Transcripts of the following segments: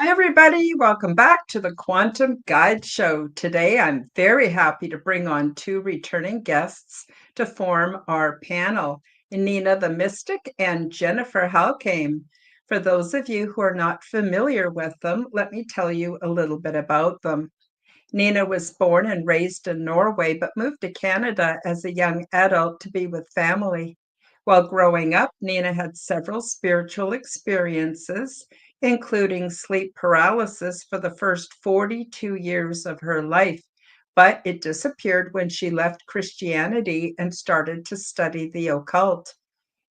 Hi, everybody. Welcome back to the Quantum Guide Show. Today, I'm very happy to bring on two returning guests to form our panel, Nina the Mystic and Jennifer Halcame. For those of you who are not familiar with them, let me tell you a little bit about them. Nina was born and raised in Norway, but moved to Canada as a young adult to be with family. While growing up, Nina had several spiritual experiences, including sleep paralysis for the first 42 years of her life, but it disappeared when she left Christianity and started to study the occult.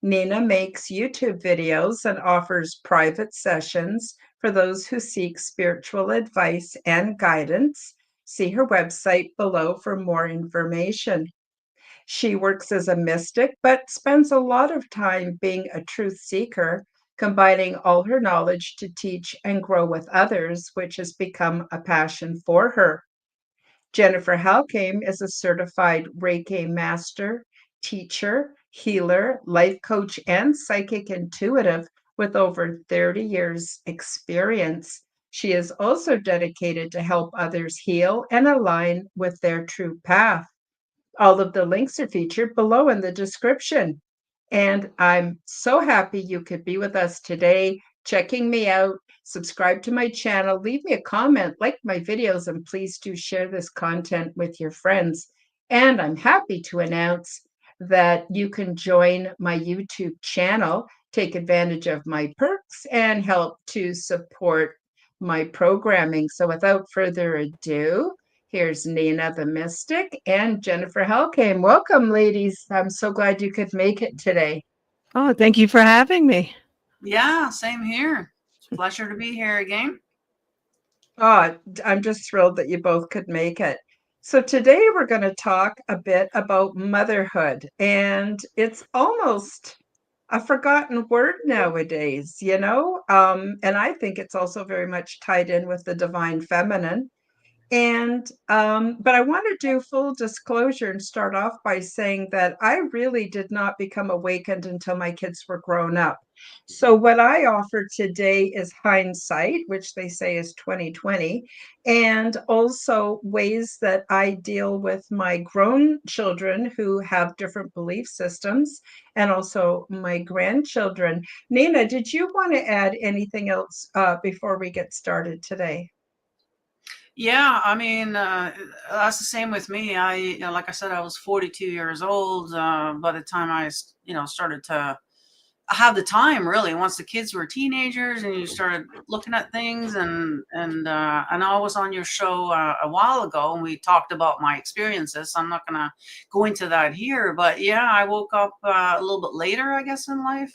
Nina makes YouTube videos and offers private sessions for those who seek spiritual advice and guidance. See her website below for more information. She works as a mystic, but spends a lot of time being a truth seeker, combining all her knowledge to teach and grow with others, which has become a passion for her. Jennifer Halcame is a certified Reiki master, teacher, healer, life coach, and psychic intuitive with over 30 years' experience. She is also dedicated to help others heal and align with their true path. All of the links are featured below in the description. And I'm so happy you could be with us today, checking me out. Subscribe to my channel, leave me a comment, like my videos, and please do share this content with your friends. And I'm happy to announce that you can join my YouTube channel, take advantage of my perks, and help to support my programming. So without further ado, here's Nina the Mystic and Jennifer Halcame. Welcome, ladies. I'm so glad you could make it today. Oh, thank you for having me. Yeah, same here. It's a pleasure to be here again. Oh, I'm just thrilled that you both could make it. So today we're going to talk a bit about motherhood, and it's almost a forgotten word nowadays, and I think it's also very much tied in with the divine feminine. But I want to do full disclosure and start off by saying that I really did not become awakened until my kids were grown up. So what I offer today is hindsight, which they say is 2020, and also ways that I deal with my grown children who have different belief systems, and also my grandchildren. Nina, did you want to add anything else before we get started today? Yeah, I mean, that's the same with me. Like I said, I was 42 years old by the time started to have the time really. Once the kids were teenagers and you started looking at things, and I was on your show a while ago, and we talked about my experiences. So I'm not gonna go into that here, but yeah, I woke up a little bit later, I guess, in life.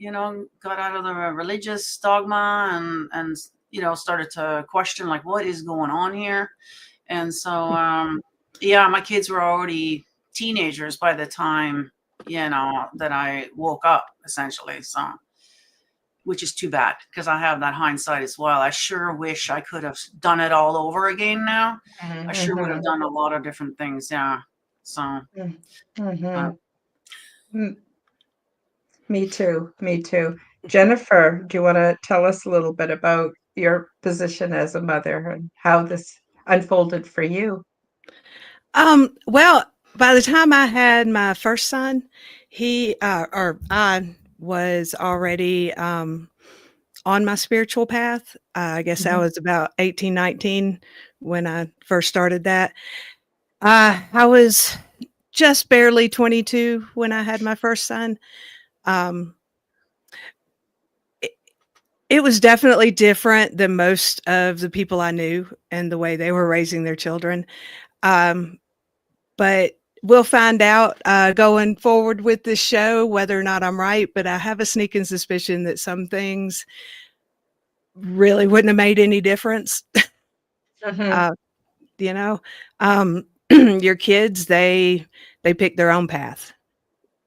Got out of the religious dogma and started to question like what is going on here. And so yeah, my kids were already teenagers by the time that I woke up, essentially. So, which is too bad because I have that hindsight as well. I sure wish I could have done it all over again now. I sure would have done a lot of different things. Yeah. So Mm-hmm. Me too. Me too. Jennifer, do you want to tell us a little bit about your position as a mother and how this unfolded for you? Well, by the time I had my first son, I was already on my spiritual path. I guess I was about 18, 19 when I first started that. I was just barely 22 when I had my first son. Um, it was definitely different than most of the people I knew and the way they were raising their children. But we'll find out going forward with this show whether or not I'm right. But I have a sneaking suspicion that some things really wouldn't have made any difference. You know, your kids, they pick their own path.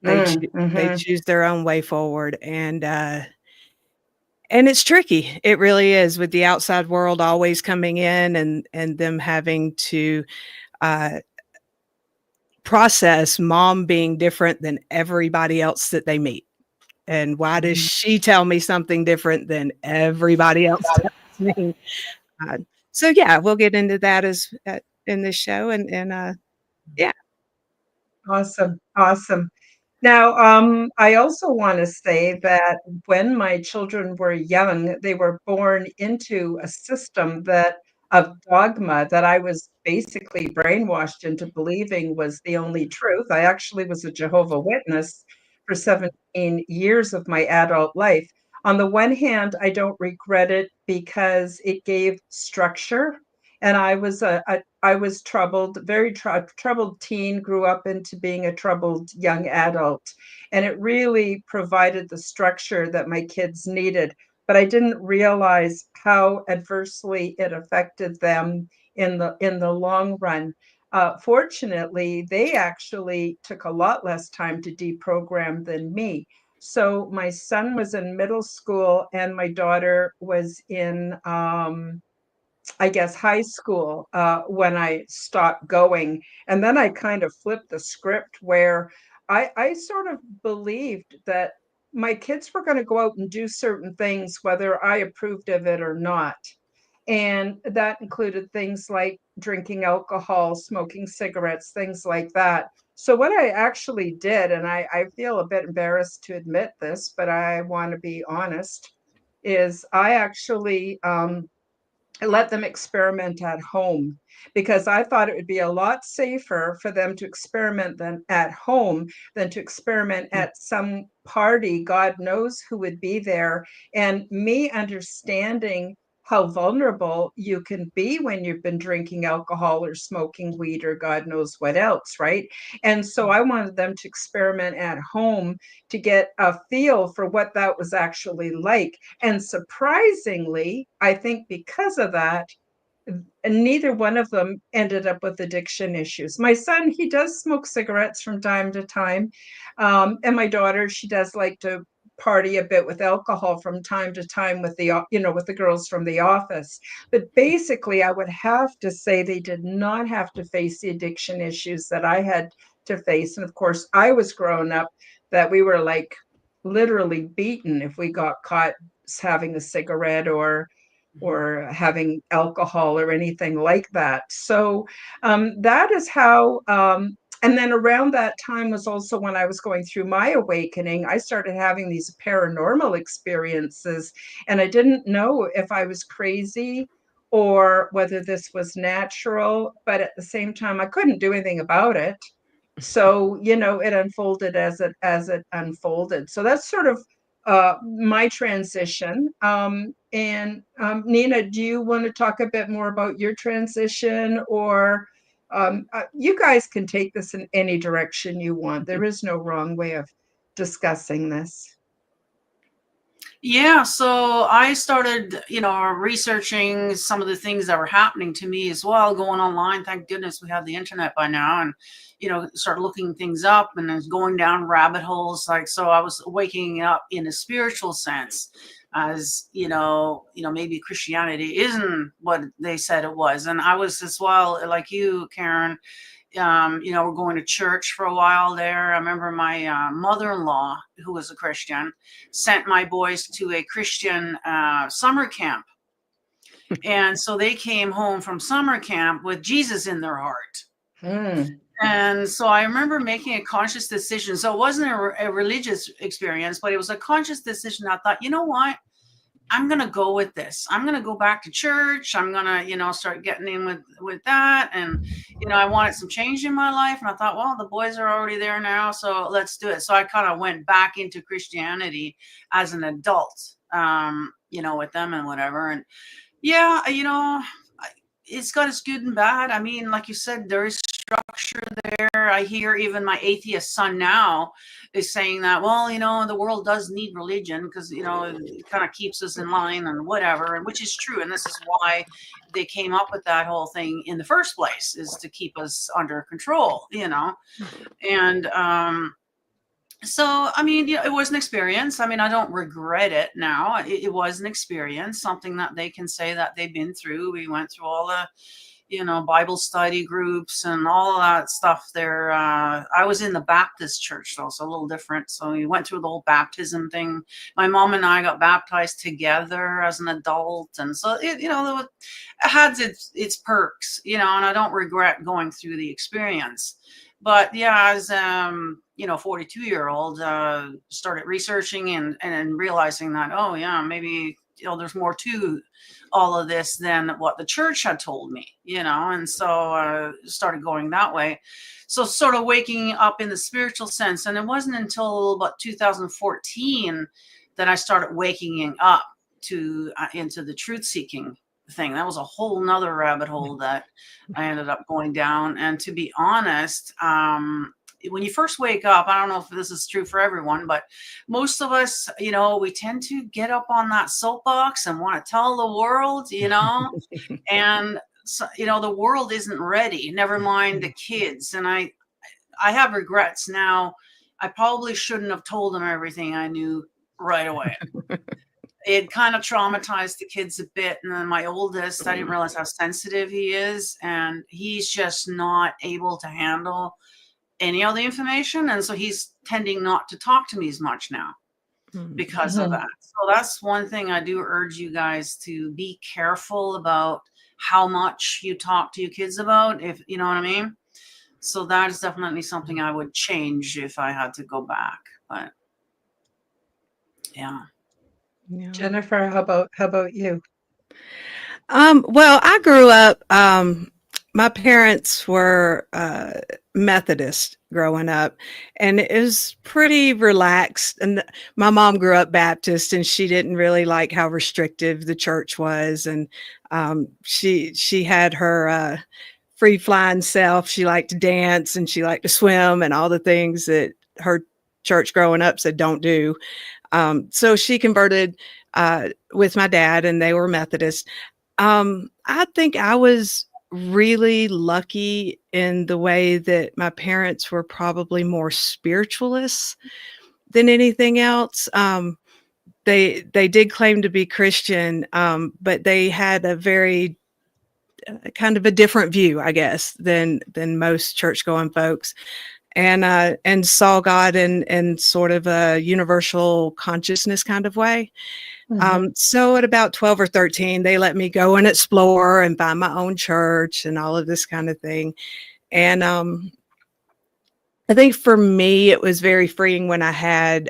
They choose their own way forward. And it's tricky. It really is, with the outside world always coming in and them having to process mom being different than everybody else that they meet. And why does she tell me something different than everybody else? listening. Uh, so yeah, we'll get into that as in this show, and yeah. Awesome. Awesome. Now, I also want to say that when my children were young, they were born into a system that of dogma that I was basically brainwashed into believing was the only truth. I actually was a Jehovah Witness for 17 years of my adult life. On the one hand, I don't regret it because it gave structure, and I was troubled, very troubled teen, grew up into being a troubled young adult. And it really provided the structure that my kids needed. But I didn't realize how adversely it affected them in the long run. Fortunately, they actually took a lot less time to deprogram than me. So my son was in middle school and my daughter was in I guess, high school when I stopped going. And then I kind of flipped the script where I sort of believed that my kids were going to go out and do certain things, whether I approved of it or not. And that included things like drinking alcohol, smoking cigarettes, things like that. So, what I actually did, and I feel a bit embarrassed to admit this, but I want to be honest, is I actually I let them experiment at home because I thought it would be a lot safer for them to experiment than at home than to experiment at some party. God knows who would be there. And me understanding how vulnerable you can be when you've been drinking alcohol or smoking weed or God knows what else, right? And so I wanted them to experiment at home to get a feel for what that was actually like. And surprisingly, I think because of that, and neither one of them ended up with addiction issues. My son, he does smoke cigarettes from time to time. And my daughter, she does like to party a bit with alcohol from time to time with with the girls from the office. But basically, I would have to say they did not have to face the addiction issues that I had to face. And of course, I was growing up that we were like literally beaten if we got caught having a cigarette or having alcohol or anything like that. So that is how. And then around that time was also when I was going through my awakening. I started having these paranormal experiences, and I didn't know if I was crazy or whether this was natural. But at the same time, I couldn't do anything about it. So it unfolded as it unfolded. So that's sort of my transition. And Nina, do you want to talk a bit more about your transition, or you guys can take this in any direction you want. There is no wrong way of discussing this. Yeah, so I started, researching some of the things that were happening to me as well, going online. Thank goodness we have the internet by now, and start looking things up and then going down rabbit holes. Like, so I was waking up in a spiritual sense, as maybe Christianity isn't what they said it was, and I was as well, like you, Karen. We're going to church for a while there. I remember my mother-in-law, who was a Christian, sent my boys to a Christian summer camp. And so they came home from summer camp with Jesus in their heart. And so I remember making a conscious decision. So it wasn't a religious experience, but it was a conscious decision. I thought, you know what? I'm going to go with this. I'm going to go back to church. I'm going to, start getting in with that. And, I wanted some change in my life. And I thought, well, the boys are already there now, so let's do it. So I kind of went back into Christianity as an adult, with them and whatever. And yeah, it's got its good and bad. I mean, like you said, there is structure there. I hear even my atheist son now is saying that, well, the world does need religion because, it kind of keeps us in line and whatever, and which is true. And this is why they came up with that whole thing in the first place, is to keep us under control, and, so, I mean, it was an experience. I mean, I don't regret it now. It was an experience, something that they can say that they've been through. We went through all the, Bible study groups and all of that stuff there. I was in the Baptist church, though, so a little different. So we went through the whole baptism thing. My mom and I got baptized together as an adult. And so, it had its perks, and I don't regret going through the experience. But yeah, as 42-year-old, started researching and realizing that, oh yeah, maybe there's more to all of this than what the church had told me, and so started going that way. So sort of waking up in the spiritual sense. And it wasn't until about 2014 that I started waking up into the truth seeking thing. That was a whole nother rabbit hole that I ended up going down. And to be honest, when you first wake up, I don't know if this is true for everyone, but most of us, we tend to get up on that soapbox and want to tell the world, and so, the world isn't ready, never mind the kids. And I have regrets now. I probably shouldn't have told them everything I knew right away. It kind of traumatized the kids a bit. And then my oldest, I didn't realize how sensitive he is. And he's just not able to handle any of the information. And so he's tending not to talk to me as much now because of that. So that's one thing I do urge you guys to be careful about how much you talk to your kids about, if you know what I mean. So that is definitely something I would change if I had to go back. But yeah. Jennifer, how about you? Well, I grew up, my parents were Methodist growing up, and it was pretty relaxed. And my mom grew up Baptist, and she didn't really like how restrictive the church was. And she had her free flying self. She liked to dance and she liked to swim and all the things that her church growing up said don't do. So she converted with my dad, and they were Methodist. I think I was really lucky in the way that my parents were probably more spiritualists than anything else. They did claim to be Christian, but they had a very kind of a different view, I guess, than most church going folks. And saw God in sort of a universal consciousness kind of way. So at about 12 or 13, they let me go and explore and find my own church and all of this kind of thing. And I think for me, it was very freeing when I had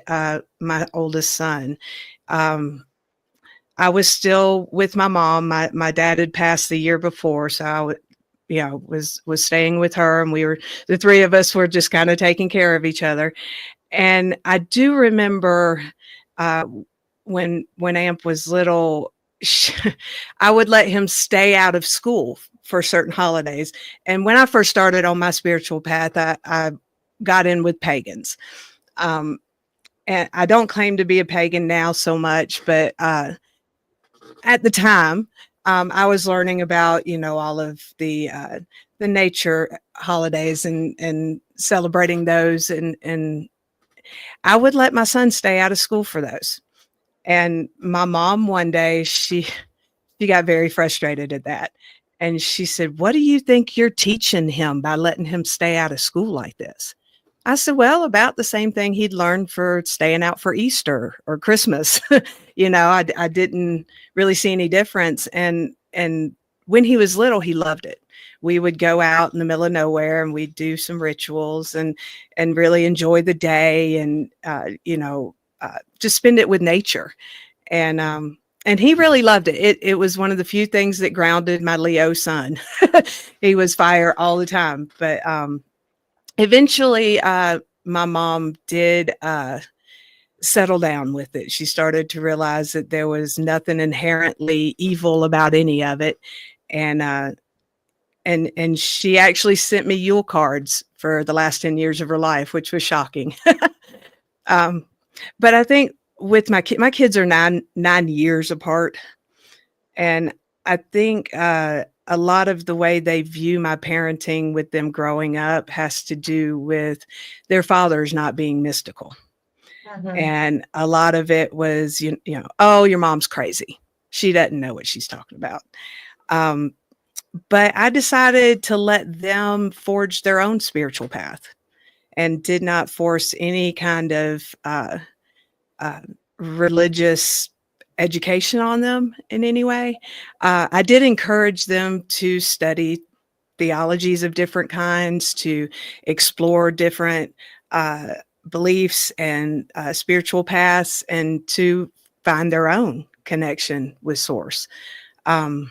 my oldest son. I was still with my mom. My dad had passed the year before, so I was staying with her, and the three of us were just kind of taking care of each other. And I do remember when Amp was little, I would let him stay out of school for certain holidays. And when I first started on my spiritual path, I got in with pagans. And I don't claim to be a pagan now so much, but at the time, I was learning about, all of the nature holidays and celebrating those. And I would let my son stay out of school for those. And my mom one day, she got very frustrated at that. And she said, "What do you think you're teaching him by letting him stay out of school like this?" I said, "Well, about the same thing he'd learned for staying out for Easter or Christmas." I didn't really see any difference. And when he was little, he loved it. We would go out in the middle of nowhere and we'd do some rituals and really enjoy the day and, just spend it with nature. And he really loved it. It was one of the few things that grounded my Leo son. He was fire all the time. But eventually, my mom did settle down with it. She started to realize that there was nothing inherently evil about any of it. And she actually sent me Yule cards for the last 10 years of her life, which was shocking. But I think with my kids are 9 years apart. And I think a lot of the way they view my parenting with them growing up has to do with their fathers not being mystical. And a lot of it was, oh, your mom's crazy. She doesn't know what she's talking about. but I decided to let them forge their own spiritual path and did not force any kind of uh, religious education on them in any way. I did encourage them to study theologies of different kinds, to explore different uh, beliefs and spiritual paths, and to find their own connection with Source. Um,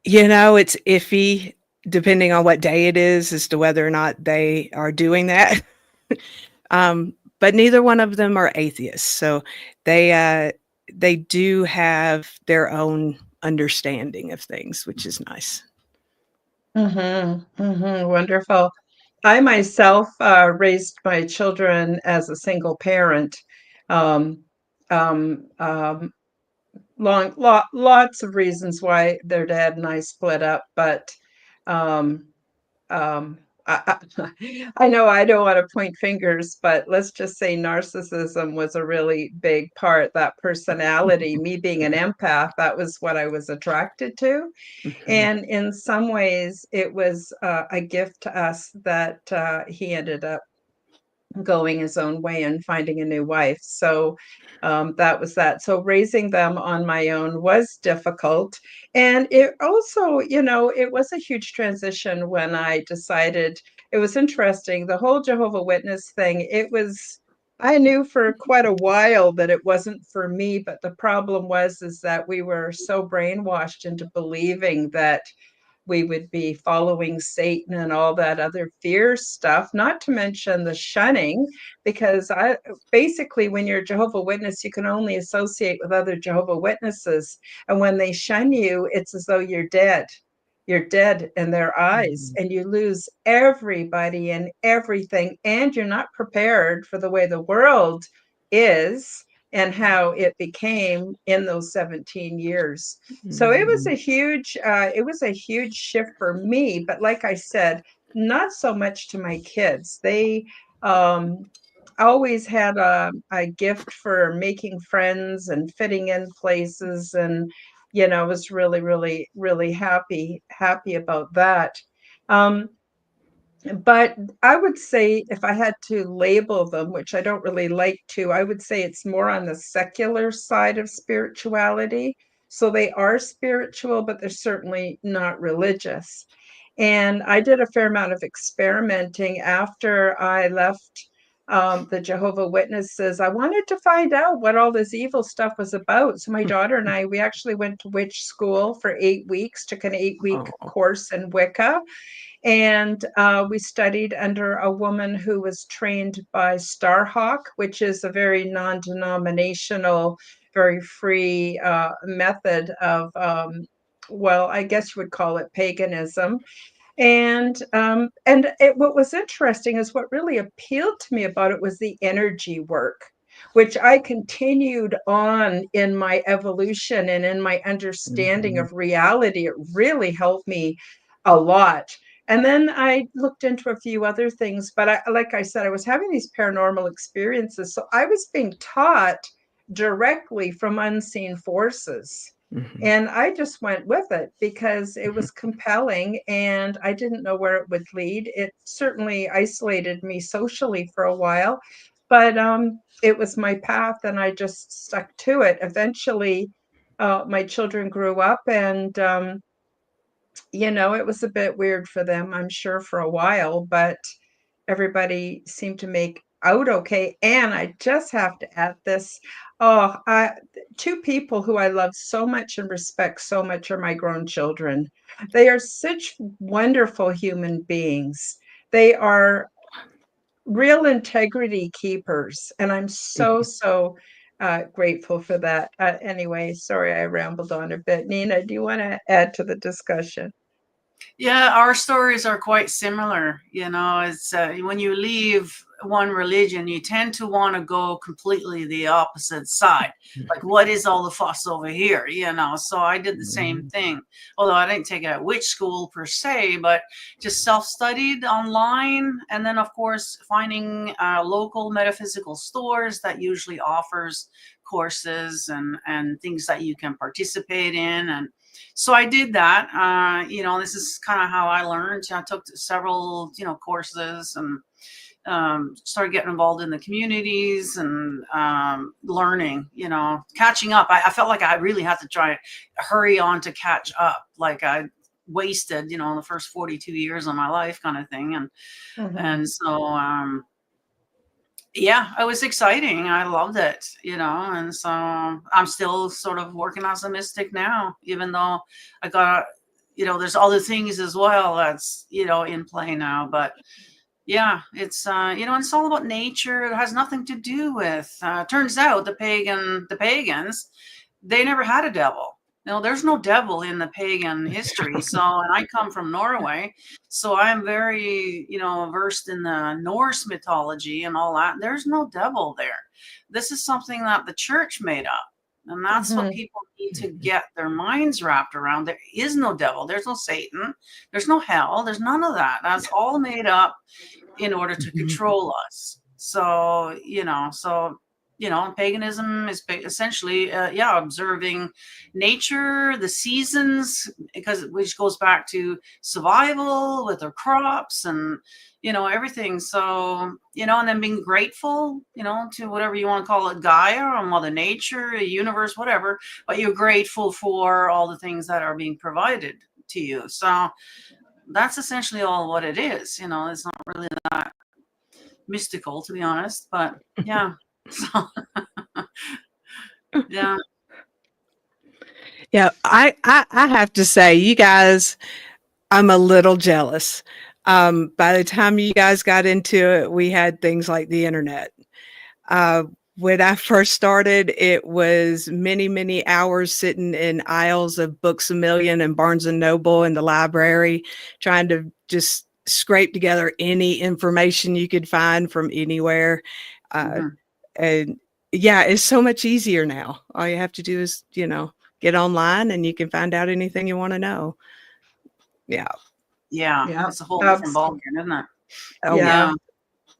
it's iffy depending on what day it is as to whether or not they are doing that. But neither one of them are atheists, so they do have their own understanding of things, which is nice. Wonderful. I myself raised my children as a single parent. Um, um, um, lots of reasons why their dad and I split up, but um, um, I know I don't want to point fingers, but let's just say narcissism was a really big part. That personality, me being an empath, that was what I was attracted to. Mhm. And in some ways, it was a gift to us that he ended up going his own way and finding a new wife. So that was that. So raising them on my own was difficult. And it also, it was a huge transition when I decided. It was interesting. The whole Jehovah Witness thing, I knew for quite a while that it wasn't for me, but the problem is that we were so brainwashed into believing that we would be following Satan and all that other fear stuff, not to mention the shunning, because basically when you're a Jehovah Witness, you can only associate with other Jehovah Witnesses. And when they shun you, it's as though you're dead. You're dead in their eyes, Mhm. and you lose everybody and everything, and you're not prepared for the way the world is and how it became in those 17 years. So Mhm. it was a huge shift for me. But like I said, not so much to my kids. They um, always had a gift for making friends and fitting in places, and was really, really, really happy about that. Um, but I would say if I had to label them, which I don't really like to, I would say it's more on the secular side of spirituality. So they are spiritual, but they're certainly not religious. And I did a fair amount of experimenting after I left the Jehovah Witnesses. I wanted to find out what all this evil stuff was about. So my daughter and I, we actually went to witch school for 8 weeks, took an 8-week Oh. course in Wicca, and we studied under a woman who was trained by Starhawk, which is a very non-denominational, very free method of, well, I guess you would call it paganism. What was interesting is what really appealed to me about it was the energy work, which I continued on in my evolution and in my understanding Mhm. of reality. It really helped me a lot. And then I looked into a few other things, but like I said, I was having these paranormal experiences. So I was being taught directly from unseen forces. Mhm. And I just went with it because it was compelling and I didn't know where it would lead. It certainly isolated me socially for a while, but it was my path and I just stuck to it. Eventually, my children grew up and, it was a bit weird for them, I'm sure, for a while, but everybody seemed to make out okay. And I just have to add this. Oh, two people who I love so much and respect so much are my grown children. They are such wonderful human beings. They are real integrity keepers. And I'm so, Mhm. so grateful for that. Anyway, sorry I rambled on a bit. Nina, do you want to add to the discussion? Yeah, our stories are quite similar. It's when you leave one religion, you tend to want to go completely the opposite side. Like, what is all the fuss over here? So I did the same thing. Although I didn't take it at witch school per se, but just self-studied online. And then, of course, finding local metaphysical stores that usually offers courses and things that you can participate in. And so I did that. This is kind of how I learned. I took several, courses and started getting involved in the communities and learning, catching up. I felt like I really had to try hurry on to catch up. Like I wasted, the first 42 years of my life kind of thing. And so, yeah, it was exciting. I loved it, and so I'm still sort of working as a mystic now, even though I got, there's other things as well that's, in play now. But yeah, it's, it's all about nature. It has nothing to do with, turns out the pagans, they never had a devil. There's no devil in the pagan history. So, and I come from Norway, so I'm very, versed in the Norse mythology and all that. There's no devil there. This is something that the church made up. And that's what people need to get their minds wrapped around. There is no devil. There's no Satan. There's no hell. There's none of that. That's all made up in order to control us. So, paganism is essentially, observing nature, the seasons, which goes back to survival with our crops and, everything. So, and then being grateful, to whatever you want to call it, Gaia or Mother Nature, a universe, whatever, but you're grateful for all the things that are being provided to you. So that's essentially all what it is. It's not really that mystical, to be honest, but yeah. So, yeah. Yeah, I have to say, you guys, I'm a little jealous. By the time you guys got into it, we had things like the internet. When I first started, it was many, many hours sitting in aisles of Books A Million and Barnes and Noble in the library, trying to just scrape together any information you could find from anywhere. And yeah, it's so much easier now. All you have to do is, get online and you can find out anything you want to know. Yeah. Yeah. It's a whole different ballgame, isn't it? Oh, Yeah.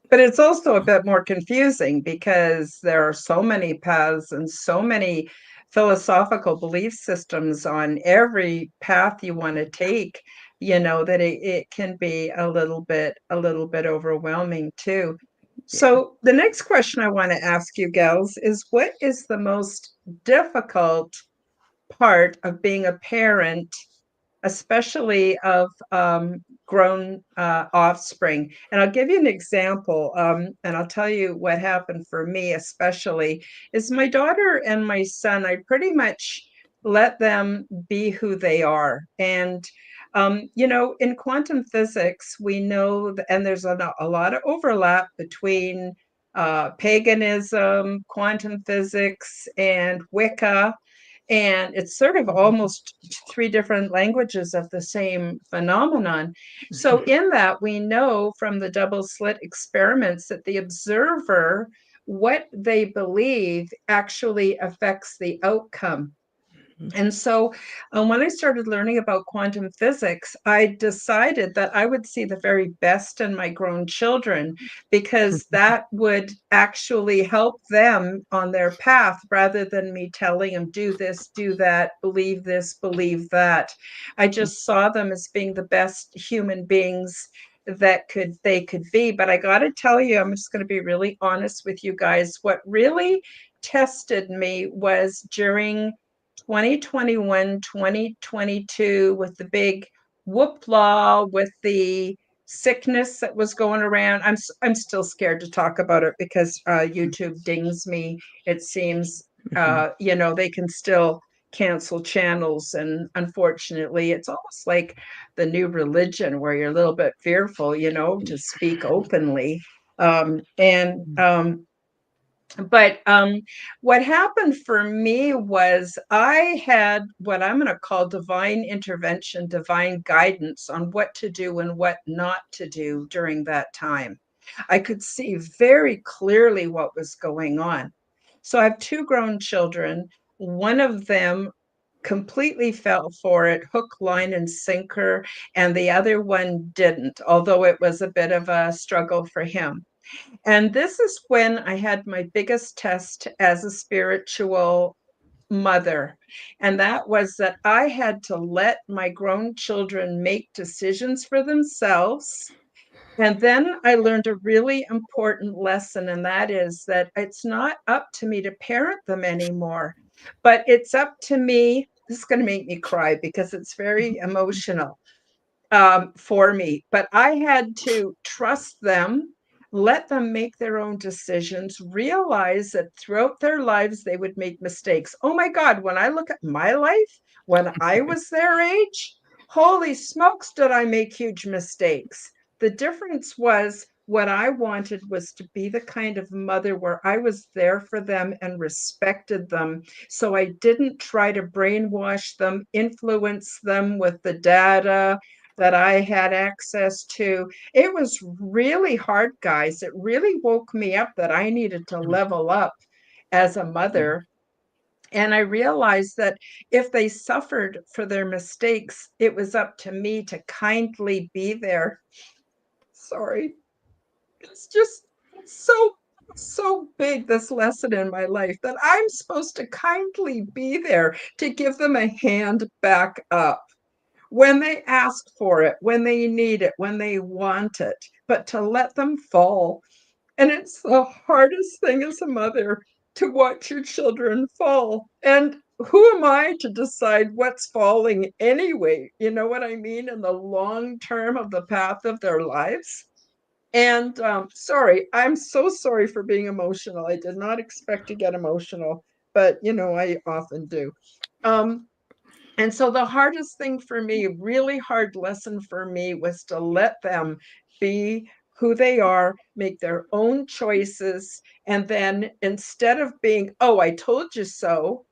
But it's also a bit more confusing because there are so many paths and so many philosophical belief systems on every path you want to take, that it can be a little bit overwhelming too. So the next question I want to ask you gals is, what is the most difficult part of being a parent, especially of grown offspring? And I'll give you an example, and I'll tell you what happened for me, especially, is my daughter and my son, I pretty much let them be who they are. And, in quantum physics, we know, and there's a lot of overlap between paganism, quantum physics, and Wicca. And it's sort of almost three different languages of the same phenomenon. So in that, we know from the double slit experiments that the observer, what they believe actually affects the outcome. And so when I started learning about quantum physics, I decided that I would see the very best in my grown children, because that would actually help them on their path, rather than me telling them, do this, do that, believe this, believe that. I just saw them as being the best human beings that they could be. But I got to tell you, I'm just going to be really honest with you guys. What really tested me was during 2021, 2022, with the big whoopla, with the sickness that was going around. I'm still scared to talk about it because YouTube dings me. It seems, they can still cancel channels. And unfortunately, it's almost like the new religion where you're a little bit fearful, to speak openly. But what happened for me was I had what I'm going to call divine intervention, divine guidance on what to do and what not to do during that time. I could see very clearly what was going on. So I have two grown children. One of them completely fell for it, hook, line, and sinker, and the other one didn't, although it was a bit of a struggle for him. And this is when I had my biggest test as a spiritual mother. And that was that I had to let my grown children make decisions for themselves. And then I learned a really important lesson, and that is that it's not up to me to parent them anymore, but it's up to me. This is going to make me cry because it's very emotional for me, but I had to trust them, let them make their own decisions, realize that throughout their lives they would make mistakes. Oh my God, when I look at my life, when I was their age, holy smokes, did I make huge mistakes. The difference was what I wanted was to be the kind of mother where I was there for them and respected them. So I didn't try to brainwash them, influence them with the data that I had access to. It was really hard, guys. It really woke me up that I needed to level up as a mother. And I realized that if they suffered for their mistakes, it was up to me to kindly be there. Sorry. It's just so big, this lesson in my life, that I'm supposed to kindly be there to give them a hand back up when they ask for it, when they need it, when they want it, but to let them fall. And it's the hardest thing as a mother to watch your children fall. And who am I to decide what's falling anyway? You know what I mean? In the long term of the path of their lives. And sorry, I'm so sorry for being emotional. I did not expect to get emotional, but I often do. Um, and so the hardest thing for me, really hard lesson for me, was to let them be who they are, make their own choices, and then instead of being, oh, I told you so,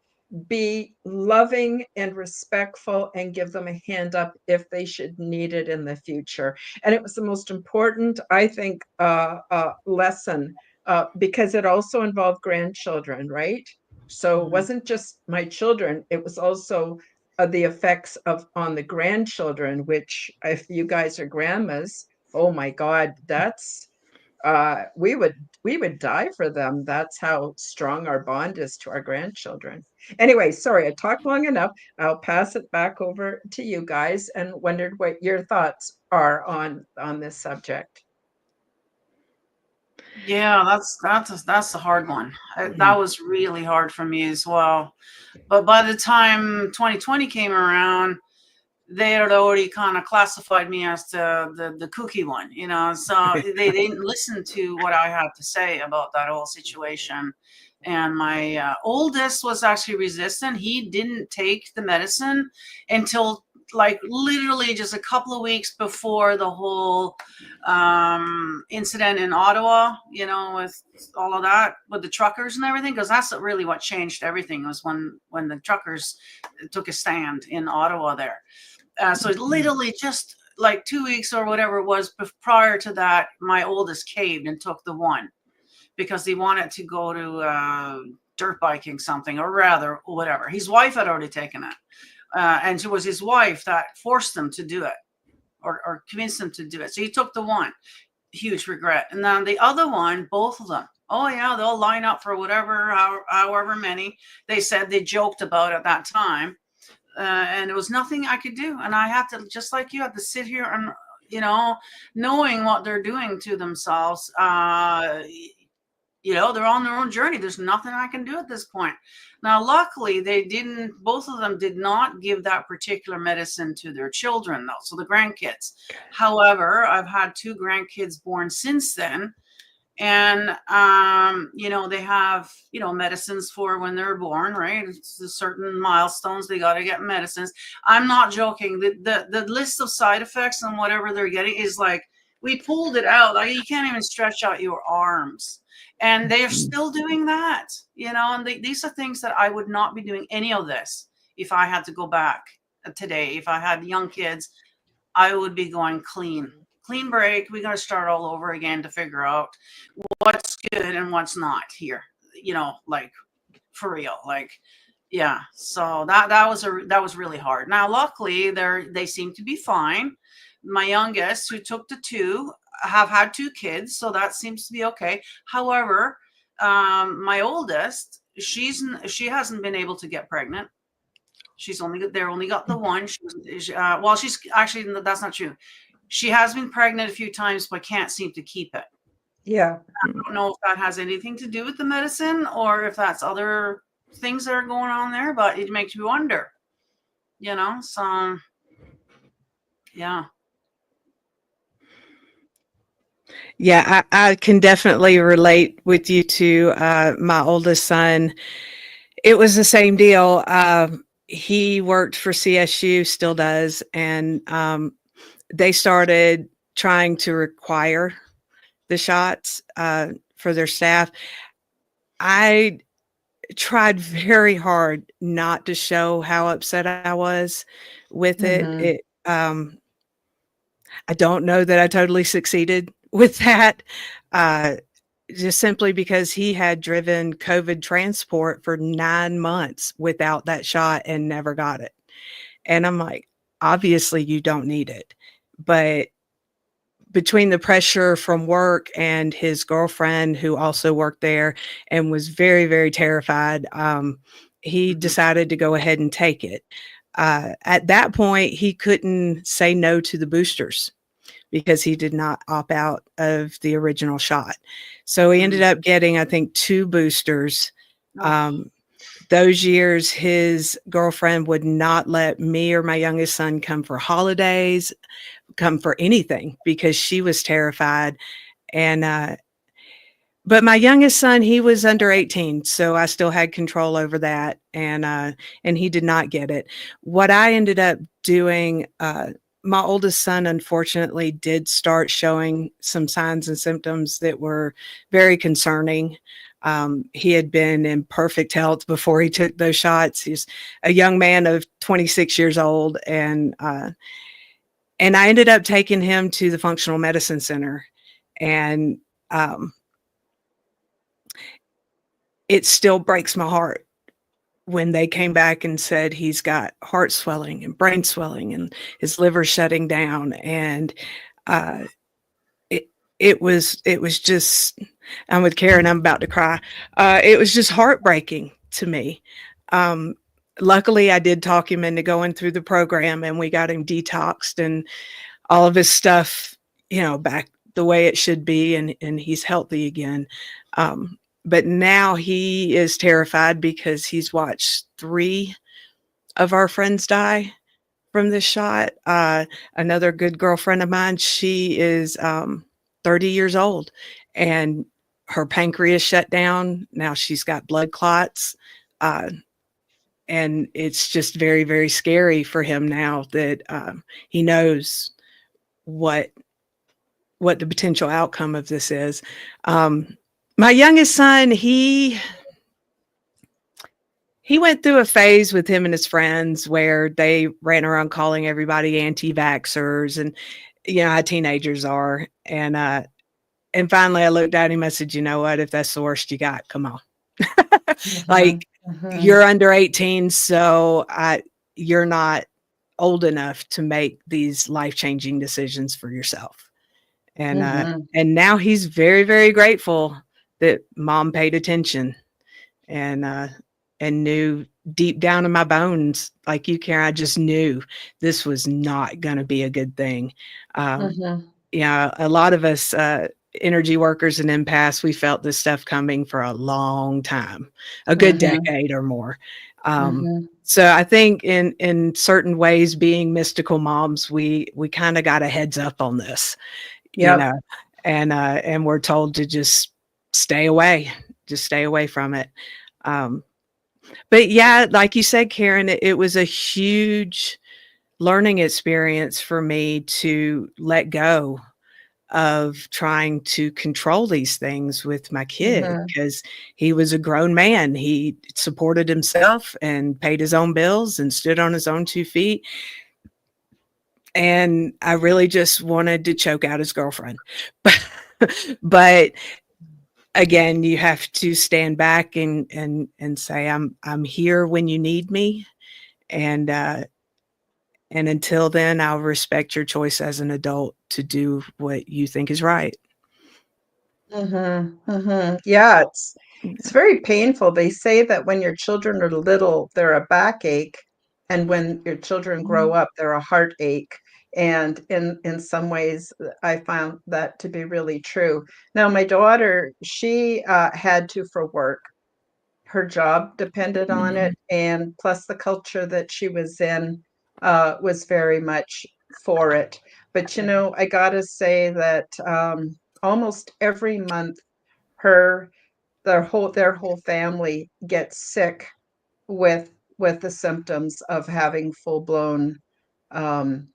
be loving and respectful and give them a hand up if they should need it in the future. And it was the most important, I think, lesson because it also involved grandchildren, right? So it wasn't just my children, it was also the effects of on the grandchildren, which if you guys are grandmas, oh my God, that's we would die for them. That's how strong our bond is to our grandchildren. Anyway, sorry, I talked long enough. I'll pass it back over to you guys, and wondered what your thoughts are on this subject. Yeah, that's a hard one. That was really hard for me as well. But by the time 2020 came around, they had already kind of classified me as the kooky one, so they didn't listen to what I had to say about that whole situation. And my oldest was actually resistant. He didn't take the medicine until like literally just a couple of weeks before the whole incident in Ottawa, with all of that, with the truckers and everything, because that's really what changed everything, was when the truckers took a stand in Ottawa there. So literally just like 2 weeks or whatever it was prior to that, my oldest caved and took the one because he wanted to go to dirt biking something, or rather whatever. His wife had already taken it. And it was his wife that forced him to do it, or convinced him to do it. So he took the one. Huge regret. And then the other one, both of them, oh yeah, they'll line up for whatever, however many they said, they joked about at that time. And there was nothing I could do. And I had to, just like you, have to sit here and, knowing what they're doing to themselves. They're on their own journey. There's nothing I can do at this point. Now, luckily, both of them did not give that particular medicine to their children, though, so the grandkids. However, I've had 2 grandkids born since then. And, they have, medicines for when they're born, right? It's certain milestones. They got to get medicines. I'm not joking. The list of side effects and whatever they're getting is like, we pulled it out. Like, you can't even stretch out your arms. And they're still doing that, and these are things that I would not be doing any of this if I had to go back today. If I had young kids, I would be going clean clean break. We got to start all over again to figure out what's good and what's not here. Like for real, like, yeah. So that was really hard. Now, luckily, they seem to be fine. My youngest, who took the 2, have had 2 kids, so that seems to be okay. However, my oldest, she hasn't been able to get pregnant. They're only got the one. She's actually, that's not true. She has been pregnant a few times, but can't seem to keep it. Yeah. I don't know if that has anything to do with the medicine or if that's other things that are going on there, but it makes you wonder, so yeah. Yeah, I can definitely relate with you to my oldest son. It was the same deal. He worked for CSU, still does, and they started trying to require the shots for their staff. I tried very hard not to show how upset I was with it. I don't know that I totally succeeded with that. Just simply because he had driven COVID transport for 9 months without that shot and never got it. And I'm like, obviously you don't need it. But between the pressure from work and his girlfriend, who also worked there and was very, very terrified, he decided to go ahead and take it. At that point, he couldn't say no to the boosters because he did not opt out of the original shot. So he ended up getting, I think, 2 boosters. Those years, his girlfriend would not let me or my youngest son come for holidays, come for anything, because she was terrified. And but my youngest son, he was under 18, so I still had control over that, and he did not get it. What I ended up doing, my oldest son, unfortunately, did start showing some signs and symptoms that were very concerning. He had been in perfect health before he took those shots. He's a young man of 26 years old, and I ended up taking him to the functional medicine center, and it still breaks my heart when they came back and said he's got heart swelling and brain swelling and his liver shutting down. And it was just, I'm with Karen, I'm about to cry. It was just heartbreaking to me. Luckily, I did talk him into going through the program, and we got him detoxed and all of his stuff, back the way it should be, and he's healthy again. But now he is terrified because he's watched 3 of our friends die from this shot. Another good girlfriend of mine, she is 30 years old, and her pancreas shut down. Now she's got blood clots. And it's just very, very scary for him now that he knows what the potential outcome of this is. My youngest son, he went through a phase with him and his friends where they ran around calling everybody anti-vaxxers, and how teenagers are. And finally I looked at him, I said, you know what, if that's the worst you got, come on. Like, you're under 18, so you're not old enough to make these life-changing decisions for yourself. And now he's very, very grateful that mom paid attention and knew deep down in my bones, like you, Karen, I just knew this was not going to be a good thing. Yeah, a lot of us energy workers and empaths, we felt this stuff coming for a long time, a good decade or more. So I think in certain ways, being mystical moms, we kind of got a heads up on this, and we're told to just stay away from it. But yeah, like you said, Karen, it was a huge learning experience for me to let go of trying to control these things with my kid, because he was a grown man. He supported himself and paid his own bills and stood on his own 2 feet. and I really just wanted to choke out his girlfriend. But again, you have to stand back and say, I'm here when you need me. And until then, I'll respect your choice as an adult to do what you think is right. Yeah, it's very painful. They say that when your children are little, they're a backache, and when your children grow up, they're a heartache. And in some ways, I found that to be really true. Now, my daughter, she had to for work. Her job depended on it, and plus the culture that she was in was very much for it. But I gotta say that almost every month her their whole family gets sick with the symptoms of having full-blown um,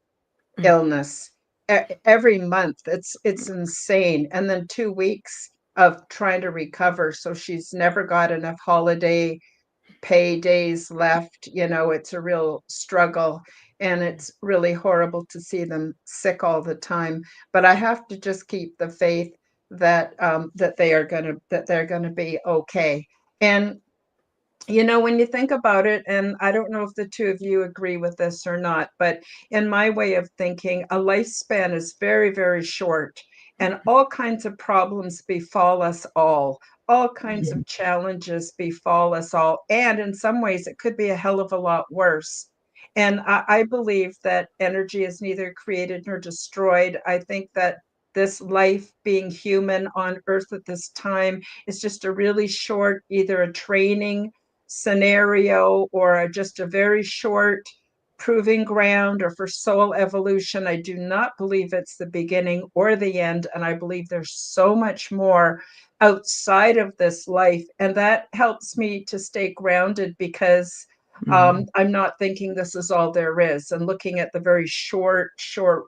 illness. Every month, it's insane. And then 2 weeks of trying to recover. So she's never got enough holiday pay days left. It's a real struggle, and it's really horrible to see them sick all the time. But I have to just keep the faith that they're gonna be okay. And when you think about it, and I don't know if the two of you agree with this or not, but in my way of thinking, a lifespan is very, very short, and all kinds of problems befall us all kinds of challenges befall us all. And in some ways, it could be a hell of a lot worse. And I believe that energy is neither created nor destroyed. I think that this life, being human on earth at this time, is just a really short, either a training scenario or just a very short proving ground or for soul evolution. I do not believe it's the beginning or the end. And I believe there's so much more outside of this life. And that helps me to stay grounded because I'm not thinking this is all there is and looking at the very short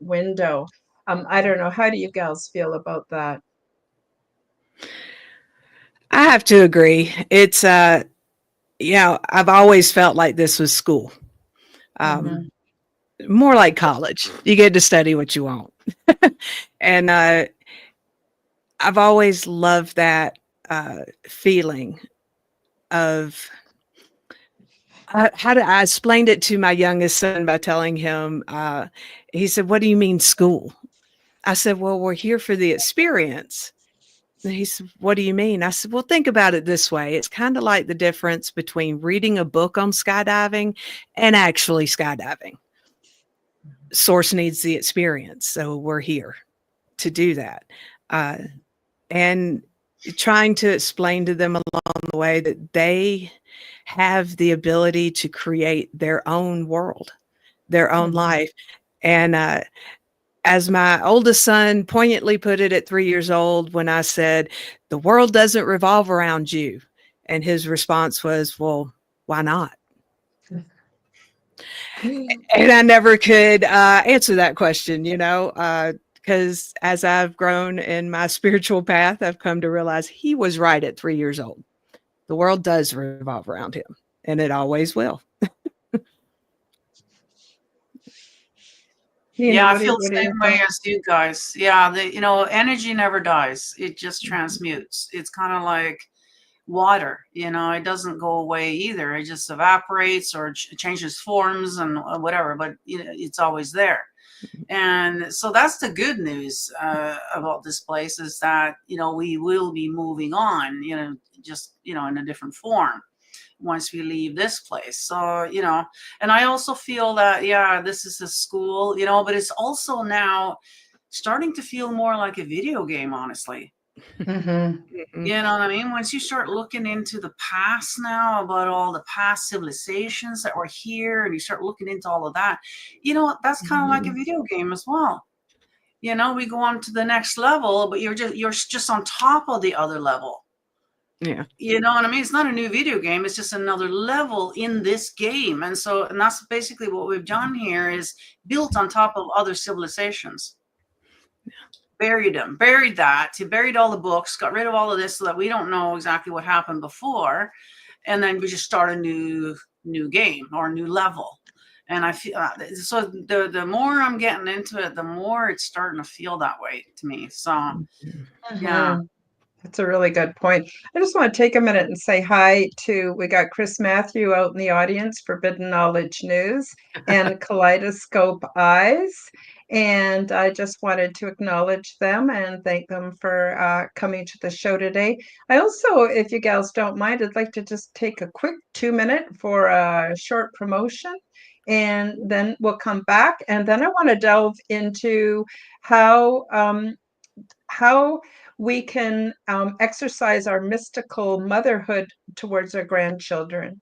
window. I don't know. How do you gals feel about that? I have to agree. It's I've always felt like this was school. More like college. You get to study what you want. And I've always loved that feeling of how I explained it to my youngest son by telling him, he said, "What do you mean school?" I said, "Well, we're here for the experience." And he said, "What do you mean?" I said, "Well, think about it this way. It's kind of like the difference between reading a book on skydiving and actually skydiving. Source needs the experience. So we're here to do that." And trying to explain to them along the way that they have the ability to create their own world, their own life. And as my oldest son poignantly put it at 3 years old, when I said, "The world doesn't revolve around you." And his response was, "Well, why not?" And I never could answer that question, because as I've grown in my spiritual path, I've come to realize he was right at 3 years old. The world does revolve around him, and it always will. Yeah, I feel the same way as you guys. Yeah, energy never dies. It just transmutes. It's kind of like water, it doesn't go away either. It just evaporates or changes forms and whatever, but it's always there. And so that's the good news about this place, is that, we will be moving on, just, in a different form once we leave this place. So, and I also feel that, yeah, this is a school, but it's also now starting to feel more like a video game, honestly. You know what I mean? Once you start looking into the past now, about all the past civilizations that were here, and you start looking into all of that, that's kind of like a video game as well. We go on to the next level, but you're just on top of the other level. Yeah. You know what I mean? It's not a new video game. It's just another level in this game. And that's basically what we've done here, is built on top of other civilizations. Buried them, buried all the books, got rid of all of this so that we don't know exactly what happened before. And then we just start a new game or a new level. And I feel so the more I'm getting into it, the more it's starting to feel that way to me. So yeah. Mhm. That's a really good point. I just want to take a minute and say hi to, we got Chris Matthew out in the audience, Forbidden Knowledge News, and Kaleidoscope Eyes. And I just wanted to acknowledge them and thank them for coming to the show today. I also, if you gals don't mind, I'd like to just take a quick 2 minute for a short promotion. And then we'll come back. And then I want to delve into how we can exercise our mystical motherhood towards our grandchildren.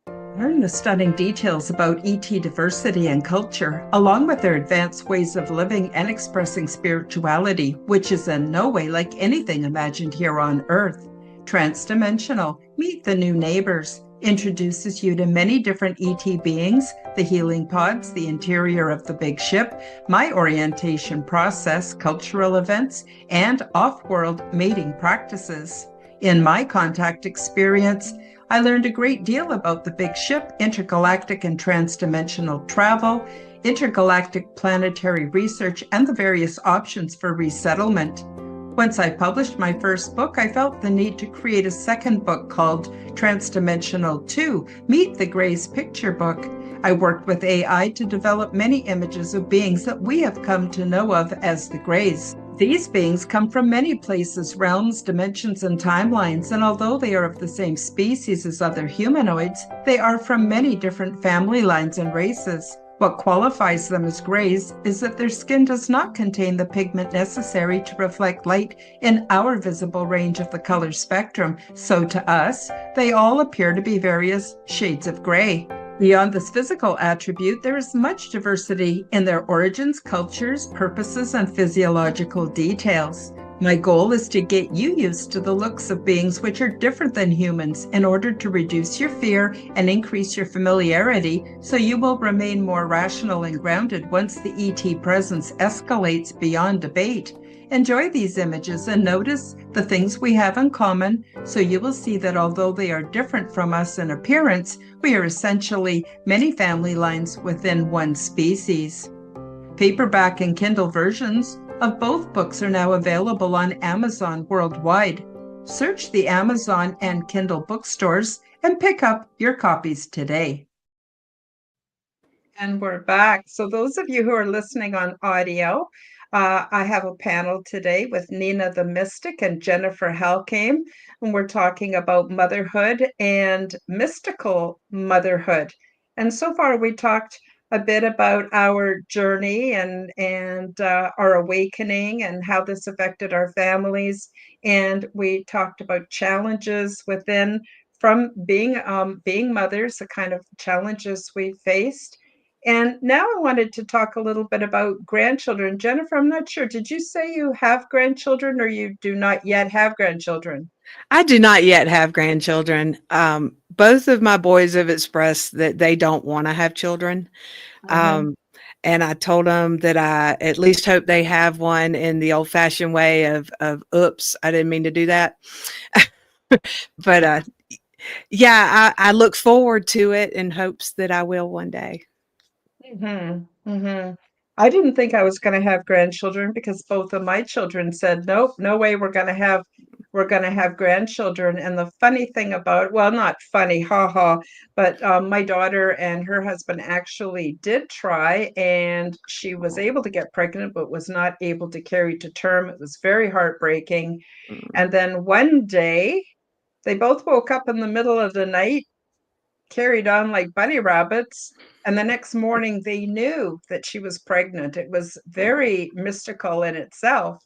Learn the stunning details about ET diversity and culture, along with their advanced ways of living and expressing spirituality, which is in no way like anything imagined here on Earth. Transdimensional, Meet the New Neighbors, introduces you to many different ET beings, the healing pods, the interior of the big ship, my orientation process, cultural events, and off-world mating practices. In my contact experience, I learned a great deal about the big ship, intergalactic and transdimensional travel, intergalactic planetary research, and the various options for resettlement. Once I published my first book, I felt the need to create a second book called Transdimensional 2, Meet the Greys Picture Book. I worked with AI to develop many images of beings that we have come to know of as the Greys. These beings come from many places, realms, dimensions, and timelines, and although they are of the same species as other humanoids, they are from many different family lines and races. What qualifies them as Greys is that their skin does not contain the pigment necessary to reflect light in our visible range of the color spectrum, so to us, they all appear to be various shades of gray. Beyond this physical attribute, there is much diversity in their origins, cultures, purposes, and physiological details. My goal is to get you used to the looks of beings which are different than humans in order to reduce your fear and increase your familiarity so you will remain more rational and grounded once the ET presence escalates beyond debate. Enjoy these images and notice the things we have in common, so you will see that although they are different from us in appearance, we are essentially many family lines within one species. Paperback and Kindle versions of both books are now available on Amazon worldwide. Search the Amazon and Kindle bookstores and pick up your copies today. And we're back. So those of you who are listening on audio, I have a panel today with Nina the Mystic and Jennifer Halcame, and we're talking about motherhood and mystical motherhood. And so far, we talked a bit about our journey and our awakening and how this affected our families. And we talked about challenges within from being mothers, the kind of challenges we faced. And now I wanted to talk a little bit about grandchildren. Jennifer, I'm not sure. Did you say you have grandchildren or you do not yet have grandchildren? I do not yet have grandchildren. Both of my boys have expressed that they don't want to have children. Mhm. And I told them that I at least hope they have one in the old fashioned way of, oops, I didn't mean to do that. But yeah, I look forward to it in hopes that I will one day. I didn't think I was going to have grandchildren because both of my children said, nope, no way we're going to have grandchildren. And the funny thing about, well, not funny, haha, but my daughter and her husband actually did try, and she was able to get pregnant, but was not able to carry to term. It was very heartbreaking. And then one day, they both woke up in the middle of the night, carried on like bunny rabbits. And the next morning, they knew that she was pregnant. It was very mystical in itself.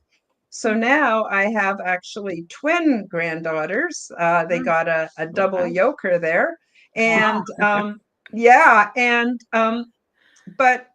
So now I have actually twin granddaughters. They got a double yoker there. Wow. And yeah, and but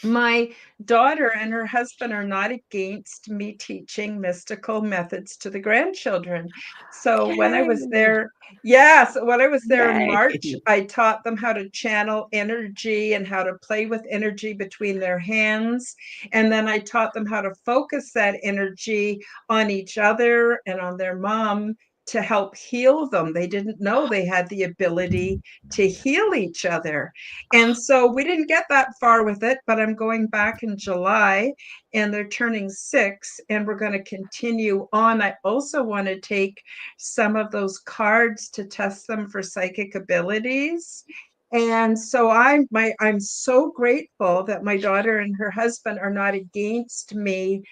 my daughter and her husband are not against me teaching mystical methods to the grandchildren. So when I was Yay. there, yes, when I was there in Yay. March, I taught them how to channel energy and how to play with energy between their hands. And then I taught them how to focus that energy on each other and on their mom to help heal them. They didn't know they had the ability to heal each other. And so we didn't get that far with it, but I'm going back in July and they're turning 6 and we're going to continue on. I also want to take some of those cards to test them for psychic abilities. And so I'm so grateful that my daughter and her husband are not against me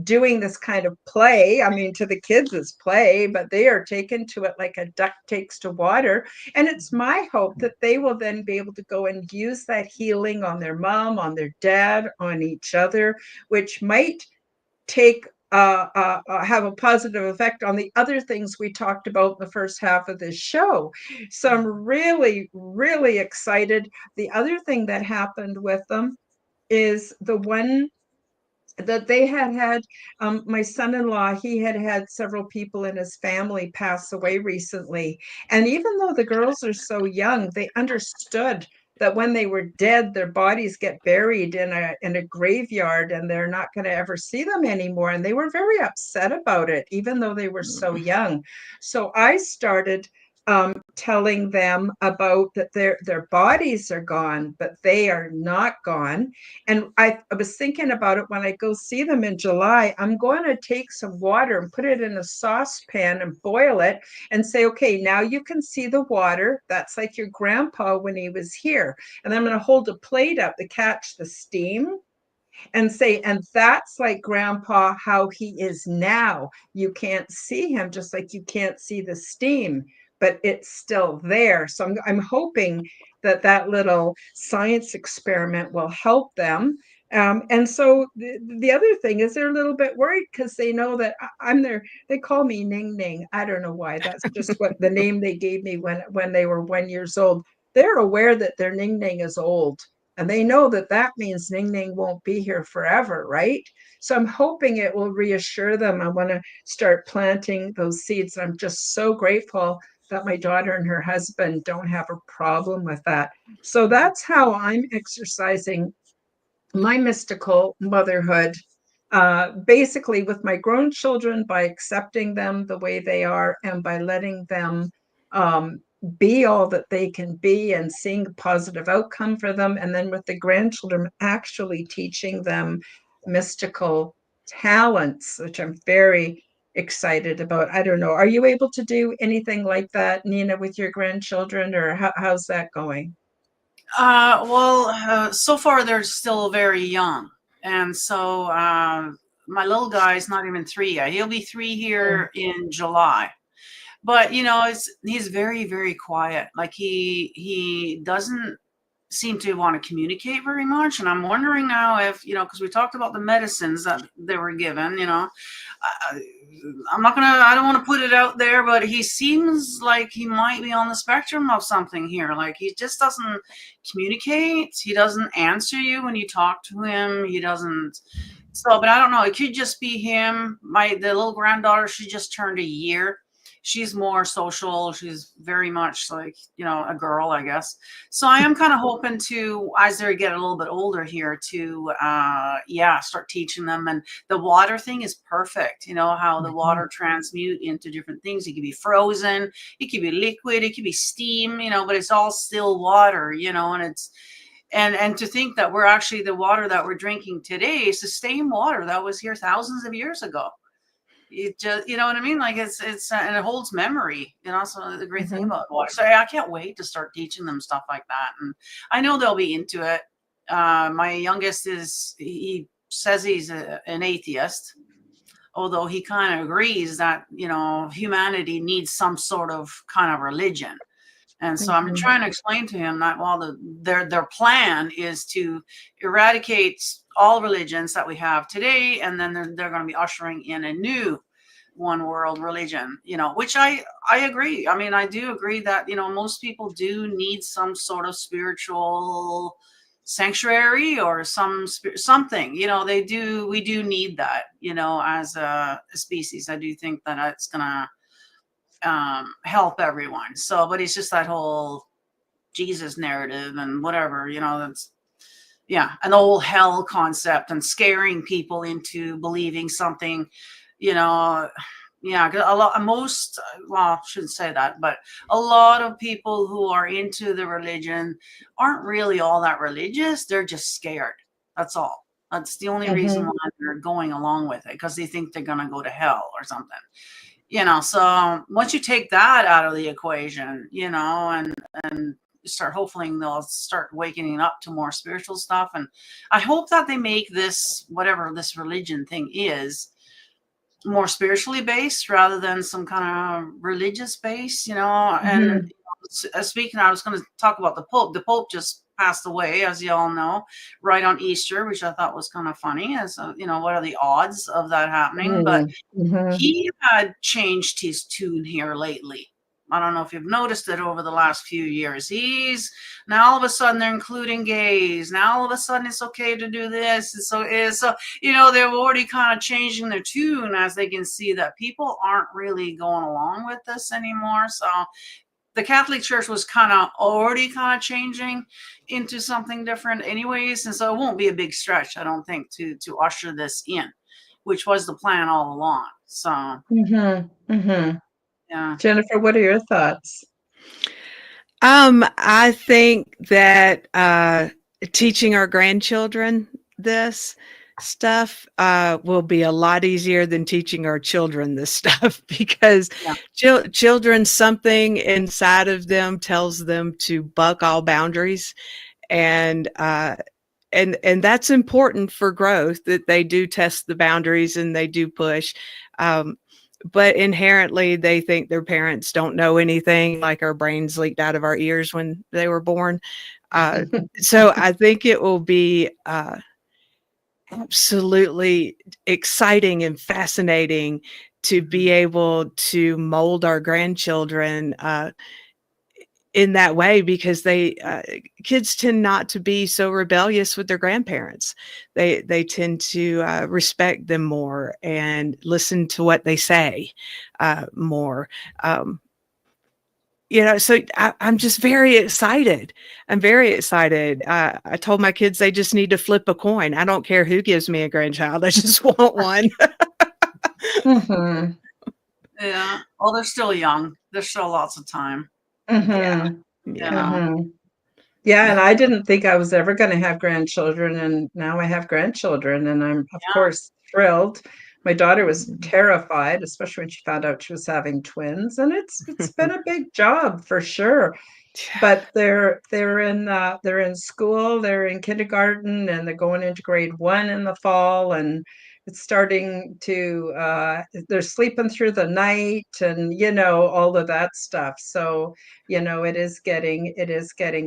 doing this kind of play. I mean, to the kids it's play, but they are taken to it like a duck takes to water. And it's my hope that they will then be able to go and use that healing on their mom, on their dad, on each other, which might take have a positive effect on the other things we talked about in the first half of this show. So I'm really, really excited. The other thing that happened with them is the one that they had my son-in-law, he had several people in his family pass away recently, and even though the girls are so young, they understood that when they were dead, their bodies get buried in a graveyard and they're not going to ever see them anymore, and they were very upset about it even though they were so young. So I started telling them about that their bodies are gone, but they are not gone. And I was thinking about it when I go see them in July. I'm going to take some water and put it in a saucepan and boil it and say, okay, now you can see the water. That's like your grandpa when he was here. And I'm going to hold a plate up to catch the steam and say, and that's like grandpa, how he is now. You can't see him, just like you can't see the steam, but it's still there. So I'm hoping that little science experiment will help them. And so the other thing is they're a little bit worried because they know that I'm there. They call me Ning Ning. I don't know why. That's just what the name they gave me when they were 1 year old. They're aware that their Ning Ning is old. And they know that that means Ning Ning won't be here forever, right? So I'm hoping it will reassure them. I want to start planting those seeds. I'm just so grateful that my daughter and her husband don't have a problem with that. So that's how I'm exercising my mystical motherhood, basically with my grown children, by accepting them the way they are and by letting them be all that they can be and seeing a positive outcome for them. And then with the grandchildren, actually teaching them mystical talents, which I'm very excited about. I don't know. Are you able to do anything like that, Nina, with your grandchildren, or how's that going? So far they're still very young. And so my little guy is not even 3 yet. He'll be 3 here in July. But he's very, very quiet. Like he doesn't seem to want to communicate very much. And I'm wondering now if, because we talked about the medicines that they were given, I don't want to put it out there, but he seems like he might be on the spectrum of something here. Like he just doesn't communicate. He doesn't answer you when you talk to him. He doesn't. So, but I don't know. It could just be him. The little granddaughter, she just turned a year. She's more social. She's very much like, a girl, I guess. So I am kind of hoping to, as they get a little bit older here, to, start teaching them. And the water thing is perfect. How the water transmute into different things. It could be frozen. It could be liquid. It could be steam, but it's all still water, and it's, and to think that we're actually, the water that we're drinking today is the same water that was here thousands of years ago. It just, you know what I mean? Like it's and it holds memory, so the great thing about water. So I can't wait to start teaching them stuff like that. And I know they'll be into it. My youngest he says he's an atheist, although he kind of agrees that, humanity needs some sort of kind of religion. And so I'm trying to explain to him that while their plan is to eradicate all religions that we have today, and then they're going to be ushering in a new one world religion, which I agree. I mean, I do agree that, most people do need some sort of spiritual sanctuary or something, we do need that, as a species. I do think that it's going to help everyone. So, but it's just that whole Jesus narrative and whatever, that's, an old hell concept and scaring people into believing something, Yeah, 'cause a lot, most, well, I shouldn't say that, but a lot of people who are into the religion aren't really all that religious. They're just scared. That's all. That's the only reason Mm-hmm. why they're going along with it, because they think they're going to go to hell or something. You know, so once you take that out of the equation, you know, and start, hopefully they'll start waking up to more spiritual stuff. And I hope that they make this, whatever this religion thing is, more spiritually based rather than some kind of religious base, you know. And Mm-hmm. speaking, I was going to talk about the Pope. The Pope just passed away, as you all know, right on Easter, which I thought was kind of funny. As you know, what are the odds of that happening? But Mm-hmm. he had changed his tune here lately. I don't know if you've noticed it over the last few years. He's now all of a sudden they're including gays. Now all of a sudden it's okay to do this. And so you know, they're already kind of changing their tune as they can see that people aren't really going along with this anymore. So the Catholic Church was already changing into something different anyways. And so it won't be a big stretch, I don't think, to usher this in, which was the plan all along. So Mm-hmm. Mm-hmm. yeah. Jennifer, what are your thoughts? I think that teaching our grandchildren this stuff will be a lot easier than teaching our children this stuff because Yeah. children, something inside of them tells them to buck all boundaries, and that's important for growth, that they do test the boundaries and they do push. Um, but inherently, they think their parents don't know anything, like our brains leaked out of our ears when they were born. So I think it will be absolutely exciting and fascinating to be able to mold our grandchildren in that way, because they kids tend not to be so rebellious with their grandparents. They tend to respect them more and listen to what they say more. You know, so I'm just very excited. I'm very excited. I told my kids they just need to flip a coin. I don't care who gives me a grandchild. I just want one. Mm-hmm. Yeah. Well, they're still young. There's still lots of time, Yeah. Mm-hmm. you Yeah. know. Mm-hmm. Yeah, and I didn't think I was ever going to have grandchildren, and now I have grandchildren, and I'm, of Yeah. course, thrilled. My daughter was terrified, especially when she found out she was having twins, and it's been a big job for sure. But they're in school, they're in kindergarten, and they're going into grade 1 in the fall, and it's starting to they're sleeping through the night, and you know, all of that stuff. So, you know, it is getting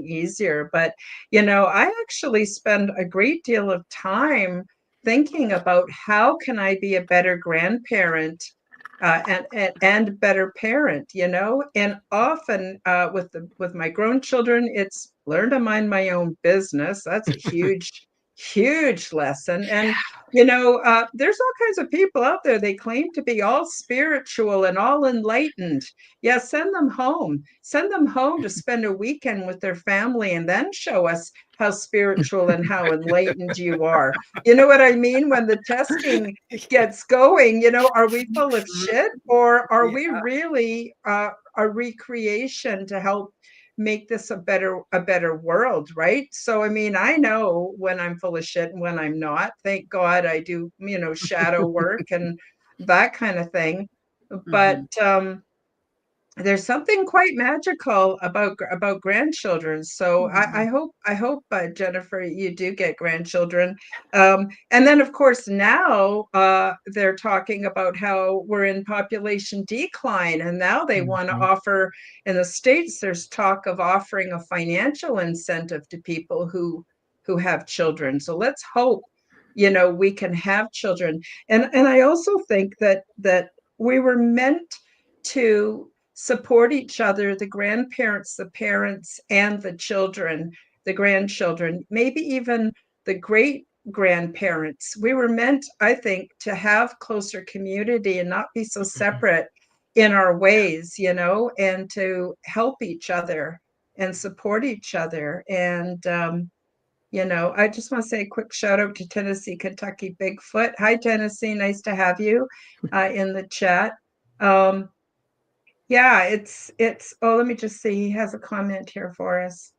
easier. But, you know, I actually spend a great deal of time thinking about how can I be a better grandparent and better parent, you know. And often with my grown children, it's learn to mind my own business. That's a huge lesson. And you know, there's all kinds of people out there. They claim to be all spiritual and all enlightened. Yeah, send them home. Send them home to spend a weekend with their family, and then show us how spiritual and how enlightened you are. You know what I mean? When the testing gets going, you know, are we full of Mhm. shit, or are Yeah. we really a recreation to help make this a better world, right? So I mean, I know when I'm full of shit and when I'm not. Thank God I do, you know, shadow work and that kind of thing. But Mhm. there's something quite magical about grandchildren. So Mhm. I hope Jennifer, you do get grandchildren. And then of course now they're talking about how we're in population decline, and now they want to Mhm. offer, in the States there's talk of offering a financial incentive to people who have children. So let's hope, you know, we can have children. And I also think that we were meant to support each other, the grandparents, the parents, and the children, the grandchildren, maybe even the great grandparents. We were meant, I think, to have closer community and not be so separate in our ways, you know, and to help each other and support each other. And, you know, I just want to say a quick shout out to Tennessee, Kentucky Bigfoot. Hi, Tennessee. Nice to have you in the chat. Um, yeah, oh, let me just see. He has a comment here for us.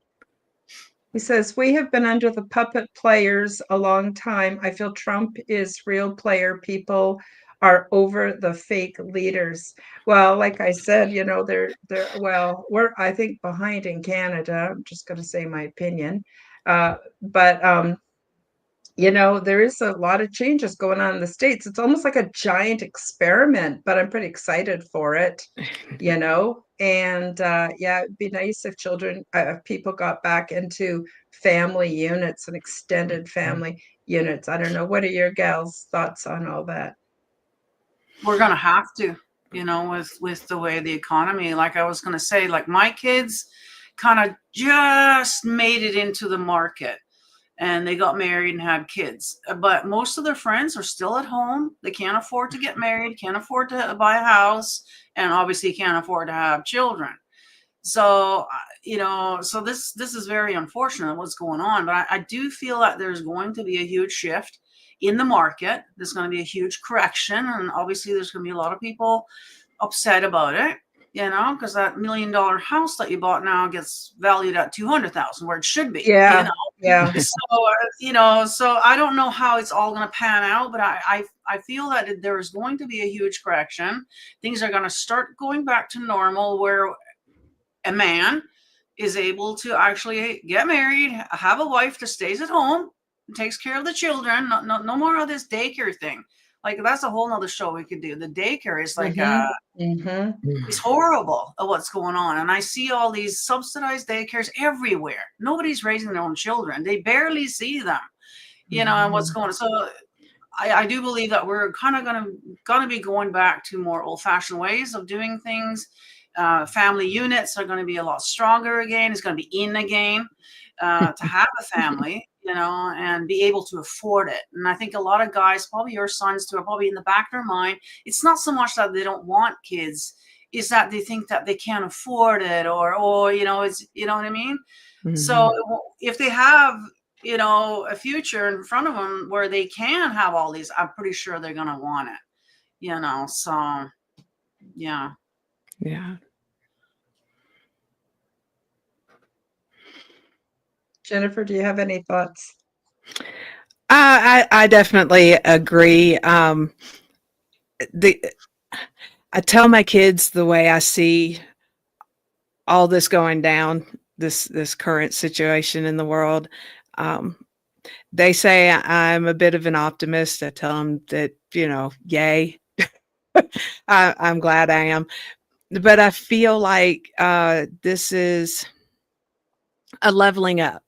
He says, we have been under the puppet players a long time. I feel Trump is real player. People are over the fake leaders. Well, like I said, we're, I think, behind in Canada. I'm just going to say my opinion. But there is a lot of changes going on in the States. It's almost like a giant experiment, but I'm pretty excited for it, and yeah, it'd be nice if people got back into family units and extended family units. I don't know. What are your gals' thoughts on all that? We're going to have to, with the way the economy, like I was going to say, like my kids kind of just made it into the market and they got married and had kids. But most of their friends are still at home. They can't afford to get married, can't afford to buy a house, and obviously can't afford to have children. So, so this is very unfortunate what's going on. But I do feel that there's going to be a huge shift in the market. There's going to be a huge correction. And obviously there's going to be a lot of people upset about it. Because that $1 million house that you bought now gets valued at 200,000, where it should be. Yeah. Yeah. So I don't know how it's all going to pan out, but I feel that there is going to be a huge correction. Things are going to start going back to normal, where a man is able to actually get married, have a wife that stays at home, takes care of the children. No more of this daycare thing. Like that's a whole nother show we could do. The daycare is like it's horrible of what's going on. And I see all these subsidized daycares everywhere. Nobody's raising their own children. They barely see them, and what's going on. So I do believe that we're kind of gonna be going back to more old-fashioned ways of doing things. Family units are going to be a lot stronger again. It's going to be in again to have a family, and be able to afford it. And I think a lot of guys, probably your sons too, are probably in the back of their mind. It's not so much that they don't want kids, is that they think that they can't afford it, or it's, what I mean? So if they have, a future in front of them where they can have all these, I'm pretty sure they're going to want it, so yeah. Yeah. Jennifer, do you have any thoughts? I definitely agree. I tell my kids the way I see all this going down, this current situation in the world. They say I'm a bit of an optimist. I tell them that, yay. I'm glad I am. But I feel like this is a leveling up.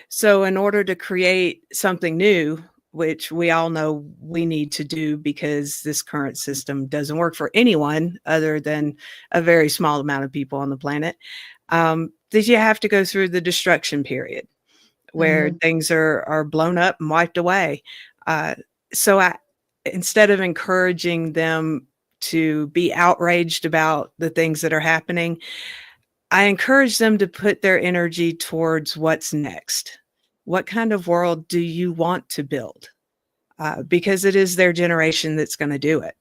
So in order to create something new, which we all know we need to do because this current system doesn't work for anyone other than a very small amount of people on the planet, that you have to go through the destruction period where things are blown up and wiped away. So instead of encouraging them to be outraged about the things that are happening, I encourage them to put their energy towards what's next. What kind of world do you want to build? Because it is their generation that's going to do it,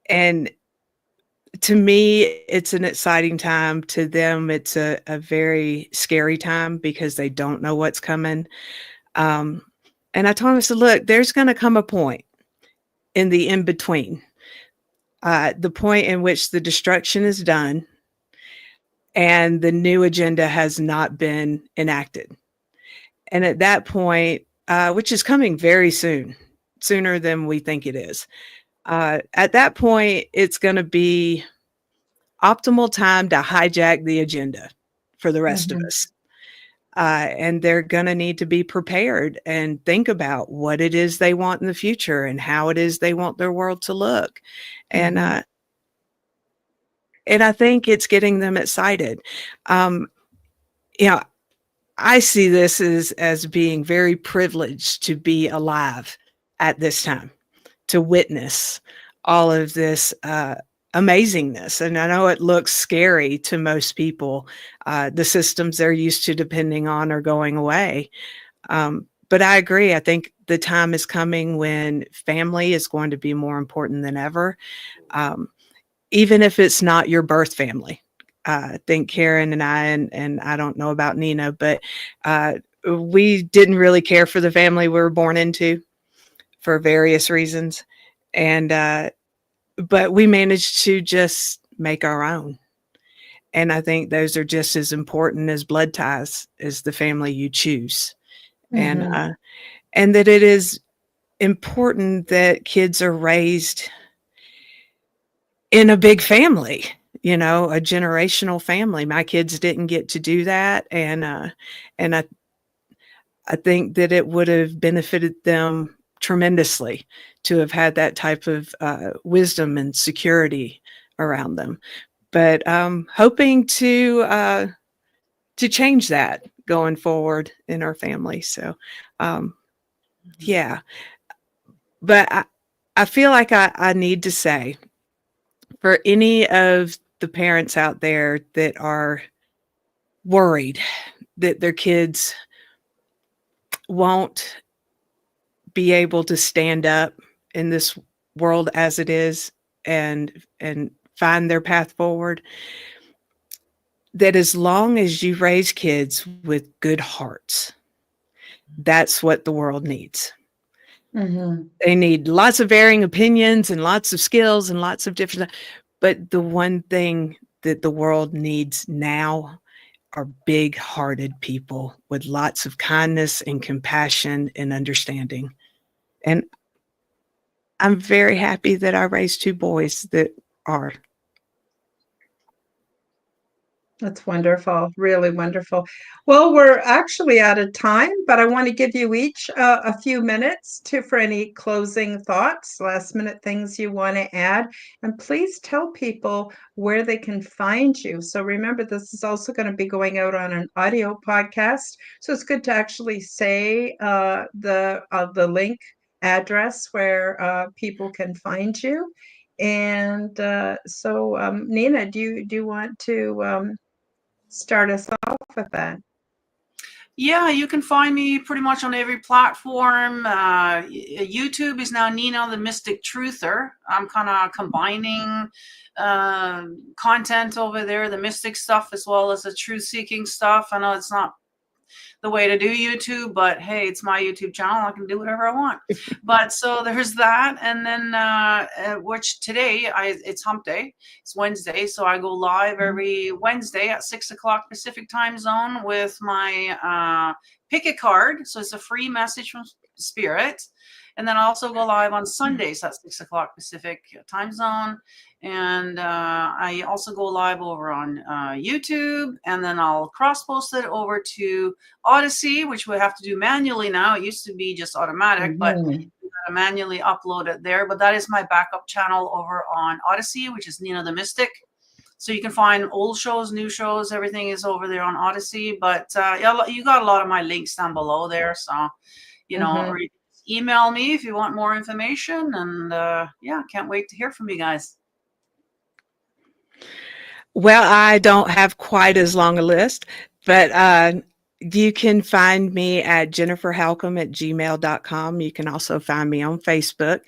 and to me, it's an exciting time. To them, it's a very scary time because they don't know what's coming. And I told them, I said, look, there's going to come a point in the in-between, the point in which the destruction is done and the new agenda has not been enacted. And at that point, which is coming very soon, sooner than we think it is, at that point, it's going to be optimal time to hijack the agenda for the rest of us. And they're going to need to be prepared and think about what it is they want in the future and how it is they want their world to look. And I think it's getting them excited. I see this as being very privileged to be alive at this time, to witness all of this amazingness. And I know it looks scary to most people. The systems they're used to depending on are going away. but I agree. I think the time is coming when family is going to be more important than ever, um, even if it's not your birth family. I think Karen and and I don't know about Nina, but we didn't really care for the family we were born into for various reasons. And, but we managed to just make our own. And I think those are just as important as blood ties as the family you choose. Mhm. And that it is important that kids are raised in a big family, you know, a generational family. My kids didn't get to do that, and I think that it would have benefited them tremendously to have had that type of wisdom and security around them. But hoping to change that going forward in our family. So, um, yeah. But I feel like I need to say, for any of the parents out there that are worried that their kids won't be able to stand up in this world as it is and find their path forward, that as long as you raise kids with good hearts, that's what the world needs. Mhm. They need lots of varying opinions and lots of skills and lots of different, but the one thing that the world needs now are big-hearted people with lots of kindness and compassion and understanding. And I'm very happy that I raised 2 boys that are. That's wonderful, really wonderful. Well, we're actually out of time, but I want to give you each a few minutes for any closing thoughts, last minute things you want to add. And please tell people where they can find you. So remember, this is also going to be going out on an audio podcast. So it's good to actually say the link address where people can find you. And Nina, do you want to start us off with that? Yeah, you can find me pretty much on every platform. YouTube is now Nina the Mystic Truther. I'm kind of combining content over there, the mystic stuff as well as the truth seeking stuff. I know it's not the way to do YouTube, but hey, it's my YouTube channel. I can do whatever I want. But so there's that. And then, which today it's hump day. It's Wednesday. So I go live every Wednesday at 6 o'clock Pacific time zone with my pick a card. So it's a free message from Spirit. And then I also go live on Sundays at 6 o'clock Pacific time zone. And I also go live over on YouTube, and then I'll cross post it over to Odyssey, which we have to do manually now. It used to be just automatic, but we gotta manually upload it there. But that is my backup channel over on Odyssey, which is Nina the Mystic. So you can find old shows, new shows, everything is over there on Odyssey. But yeah, you got a lot of my links down below there. So, you know, or you can email me if you want more information. And yeah, can't wait to hear from you guys. Well, I don't have quite as long a list, but you can find me at jenniferhalcame@gmail.com. You can also find me on Facebook.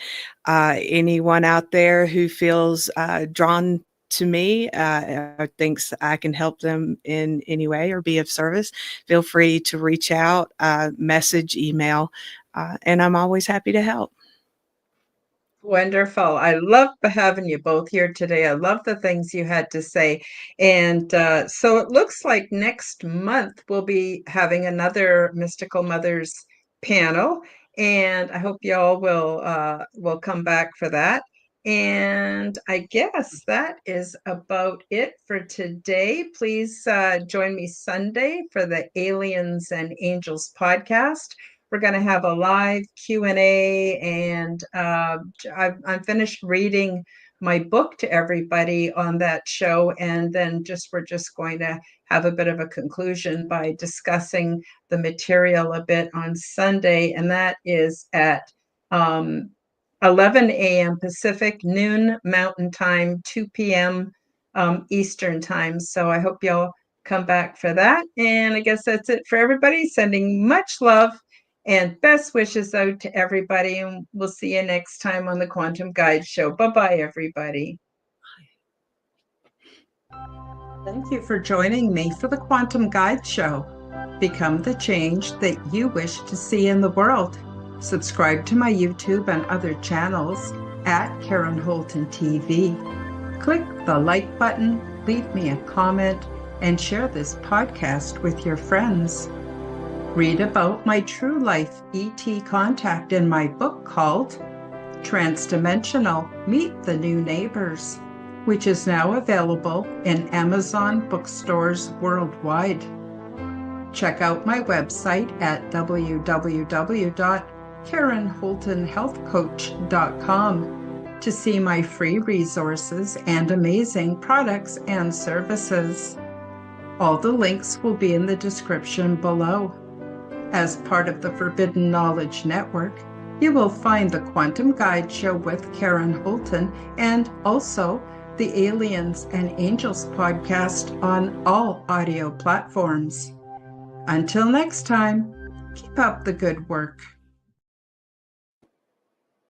Anyone out there who feels drawn to me or thinks I can help them in any way or be of service, feel free to reach out, message, email, and I'm always happy to help. Wonderful. I love having you both here today. I love the things you had to say. And so it looks like next month we'll be having another Mystical Mothers panel. And I hope y'all will come back for that. And I guess that is about it for today. Please join me Sunday for the Aliens and Angels podcast. We're going to have a live Q&A, and I'm finished reading my book to everybody on that show, and then we're just going to have a bit of a conclusion by discussing the material a bit on Sunday, and that is at 11 a.m. Pacific, noon Mountain Time, 2 p.m. Eastern Time. So I hope y'all come back for that. And I guess that's it for everybody. Sending much love And best wishes out to everybody. And we'll see you next time on the Quantum Guide Show. Bye-bye, everybody. Thank you for joining me for the Quantum Guide Show. Become the change that you wish to see in the world. Subscribe to my YouTube and other channels at Karen Holton TV. Click the like button, leave me a comment, and share this podcast with your friends. Read about my true life ET contact in my book called Transdimensional: Meet the New Neighbors, which is now available in Amazon bookstores worldwide. Check out my website at www.karenholtonhealthcoach.com to see my free resources and amazing products and services. All the links will be in the description below. As part of the Forbidden Knowledge Network, you will find the Quantum Guide Show with Karen Holton and also the Aliens and Angels podcast on all audio platforms. Until next time, keep up the good work.